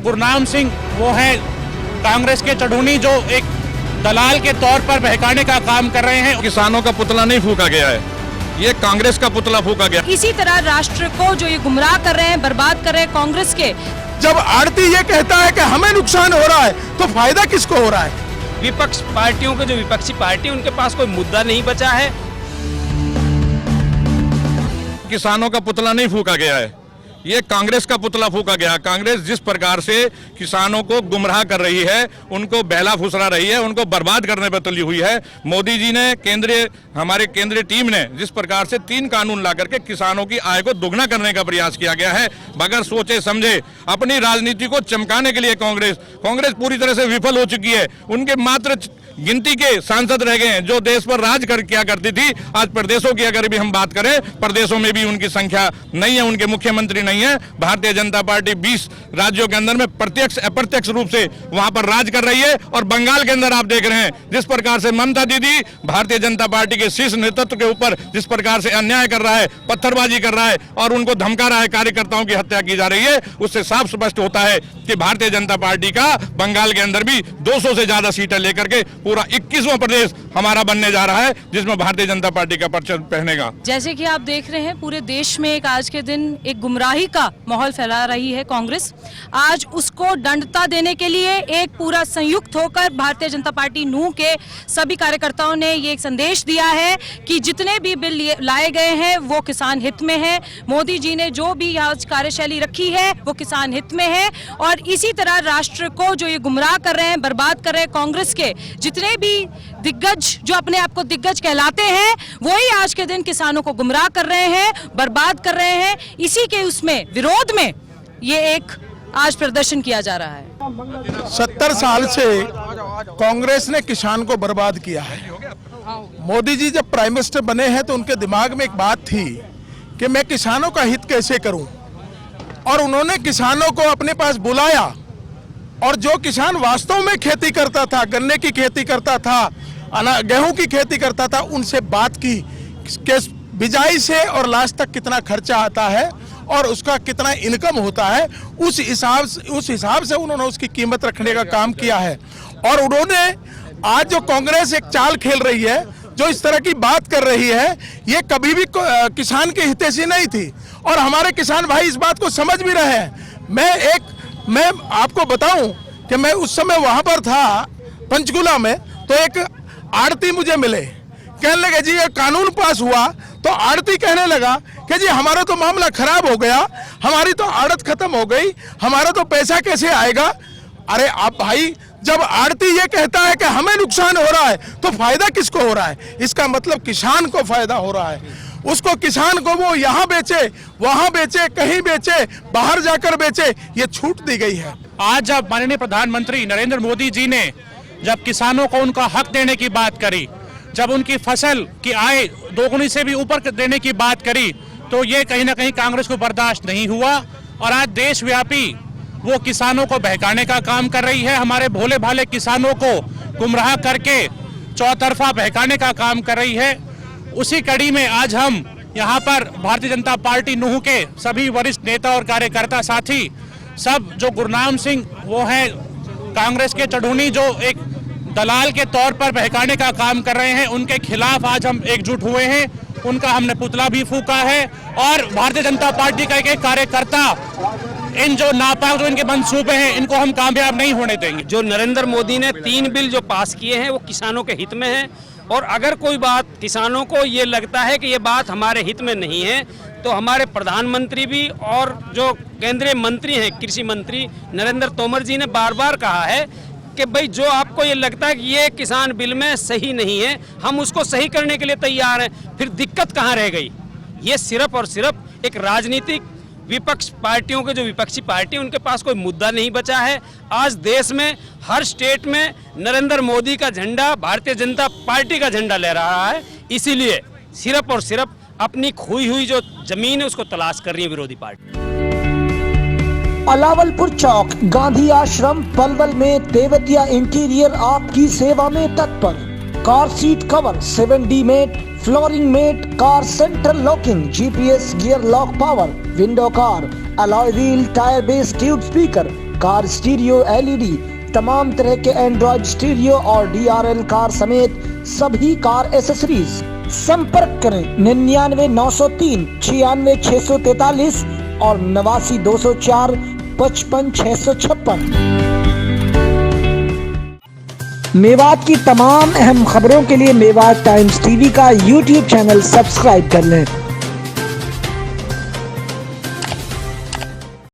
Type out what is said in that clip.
गुरनाम सिंह वो है कांग्रेस के चढ़ूनी, जो एक दलाल के तौर पर बहकाने का काम कर रहे हैं। किसानों का पुतला नहीं फूका गया है, ये कांग्रेस का पुतला फूका गया। इसी तरह राष्ट्र को जो ये गुमराह कर रहे हैं, बर्बाद कर रहे हैं कांग्रेस के। जब आड़ती ये कहता है कि हमें नुकसान हो रहा है तो फायदा किसको हो रहा है? विपक्ष पार्टियों के जो विपक्षी पार्टी, उनके पास कोई मुद्दा नहीं बचा है। किसानों का पुतला नहीं फूका गया है, ये कांग्रेस का पुतला फूका गया। कांग्रेस जिस प्रकार से किसानों को गुमराह कर रही है, उनको बहला फुसला रही है, उनको बर्बाद करने पर तुली हुई है। मोदी जी ने हमारे केंद्रीय टीम ने जिस प्रकार से 3 कानून ला करके किसानों की आय को दुगना करने का प्रयास किया गया है, बगैर सोचे समझे अपनी राजनीति को चमकाने के लिए कांग्रेस पूरी तरह से विफल हो चुकी है। उनके मात्र गिनती के सांसद रह गए हैं जो देश पर राज किया करती थी। आज प्रदेशों की अगर भी हम बात करें, प्रदेशों में भी उनकी संख्या नहीं है, उनके मुख्यमंत्री नहीं है। भारतीय जनता पार्टी 20 राज्यों के अंदर में प्रत्यक्ष अप्रत्यक्ष रूप से वहां पर राज कर रही है। और बंगाल के अंदर आप देख रहे हैं जिस प्रकार से ममता दीदी भारतीय जनता पार्टी के शीर्ष नेतृत्व के ऊपर जिस प्रकार से अन्याय कर रहा है, पत्थरबाजी कर रहा है और उनको धमका रहा है, कार्यकर्ताओं की हत्या की जा रही है, उससे साफ स्पष्ट होता है कि भारतीय जनता पार्टी का बंगाल के अंदर भी 200 से ज्यादा सीटें लेकर के पूरा 21वां प्रदेश हमारा बनने जा रहा है, जिसमें भारतीय जनता पार्टी का परचम पहनेगा। जैसे कि आप देख रहे हैं, पूरे देश में एक आज के दिन एक गुमराही का माहौल फैला रही है कांग्रेस। आज उसको दंडता देने के लिए एक पूरा संयुक्त होकर भारतीय जनता पार्टी नूह के सभी कार्यकर्ताओं ने ये एक संदेश दिया है कि जितने भी बिल लाए गए हैं वो किसान हित में है। मोदी जी ने जो भी आज कार्यशैली रखी है वो किसान हित में है। और इसी तरह राष्ट्र को जो ये गुमराह कर रहे हैं, बर्बाद कर रहे हैं कांग्रेस के जितने भी दिग्गज, जो अपने आप को दिग्गज कहलाते हैं, वही आज के दिन किसानों को गुमराह कर रहे हैं, बर्बाद कर रहे हैं। इसी के उसमें विरोध में ये एक आज प्रदर्शन किया जा रहा है। 70 साल से कांग्रेस ने किसान को बर्बाद किया है। मोदी जी जब प्राइम मिनिस्टर बने हैं तो उनके दिमाग में एक बात थी कि मैं किसानों का हित कैसे करूं, और उन्होंने किसानों को अपने पास बुलाया और जो किसान वास्तव में खेती करता था, गन्ने की खेती करता था, गेहूं की खेती करता था, उनसे बात की कि बिजाई से और लास्ट तक कितना खर्चा आता है और उसका कितना इनकम होता है। उस हिसाब से उन्होंने उसकी कीमत रखने का काम किया है। और उन्होंने आज जो कांग्रेस एक चाल खेल रही है, जो इस तरह की बात कर रही है, ये कभी भी किसान की हितैषी नहीं थी और हमारे किसान भाई इस बात को समझ भी रहे हैं। मैं आपको बताऊं कि मैं उस समय वहां पर था पंचकुला में, तो एक आड़ती मुझे मिले, कहने लगे जी ये कानून पास हुआ। तो आड़ती कहने लगा कि जी हमारा तो मामला खराब हो गया, हमारी तो आड़त खत्म हो गई, हमारा तो पैसा कैसे आएगा। अरे आप भाई, जब आड़ती ये कहता है कि हमें नुकसान हो रहा है तो फायदा किसको हो रहा है? इसका मतलब किसान को फायदा हो रहा है। उसको किसान को वो यहाँ बेचे, वहां बेचे, कहीं बेचे, बाहर जाकर बेचे, ये छूट दी गई है। आज जब माननीय प्रधानमंत्री नरेंद्र मोदी जी ने जब किसानों को उनका हक देने की बात करी, जब उनकी फसल की आय दोगुनी से भी ऊपर देने की बात करी, तो ये कहीं ना कहीं कांग्रेस को बर्दाश्त नहीं हुआ और आज देशव्यापी वो किसानों को बहकाने का काम कर रही है। हमारे भोले भाले किसानों को गुमराह करके चौतरफा बहकाने का काम कर रही है। उसी कड़ी में आज हम यहाँ पर भारतीय जनता पार्टी नूह के सभी वरिष्ठ नेता और कार्यकर्ता साथी सब, जो गुरनाम सिंह वो है कांग्रेस के चढ़ूनी, जो एक दलाल के तौर पर बहकाने का काम कर रहे हैं, उनके खिलाफ आज हम एकजुट हुए हैं। उनका हमने पुतला भी फूका है और भारतीय जनता पार्टी का एक कार्यकर्ता इन जो नापाक जो इनके मंसूबे हैं, इनको हम कामयाब नहीं होने देंगे। जो नरेंद्र मोदी ने 3 बिल जो पास किए हैं वो किसानों के हित में है। और अगर कोई बात किसानों को ये लगता है कि ये बात हमारे हित में नहीं है, तो हमारे प्रधानमंत्री भी और जो केंद्रीय मंत्री हैं, कृषि मंत्री नरेंद्र तोमर जी ने बार बार कहा है कि भाई जो आपको ये लगता है कि ये किसान बिल में सही नहीं है, हम उसको सही करने के लिए तैयार हैं। फिर दिक्कत कहाँ रह गई? ये सिर्फ और सिर्फ एक राजनीतिक विपक्ष पार्टियों के जो विपक्षी पार्टी, उनके पास कोई मुद्दा नहीं बचा है। आज देश में हर स्टेट में नरेंद्र मोदी का झंडा, भारतीय जनता पार्टी का झंडा ले रहा है। इसीलिए सिर्फ और सिर्फ अपनी खोई हुई जो जमीन है उसको तलाश कर रही है विरोधी पार्टी। अलावलपुर चौक, गांधी आश्रम, पलवल में तेवतिया इंटीरियर आपकी सेवा में तत्पर। Car seat cover, 7D mat, flooring mat, car central locking, GPS gear lock power, window car, alloy wheel, tyre base tube speaker, car stereo LED, तमाम तरह के एंड्रॉइड स्टीरियो और DRL कार समेत सभी कार एसेसरीज। संपर्क करें 99 903 96 643 और 89 204 55 656। मेवात की तमाम अहम खबरों के लिए मेवात टाइम्स टीवी का YouTube चैनल सब्सक्राइब कर लें।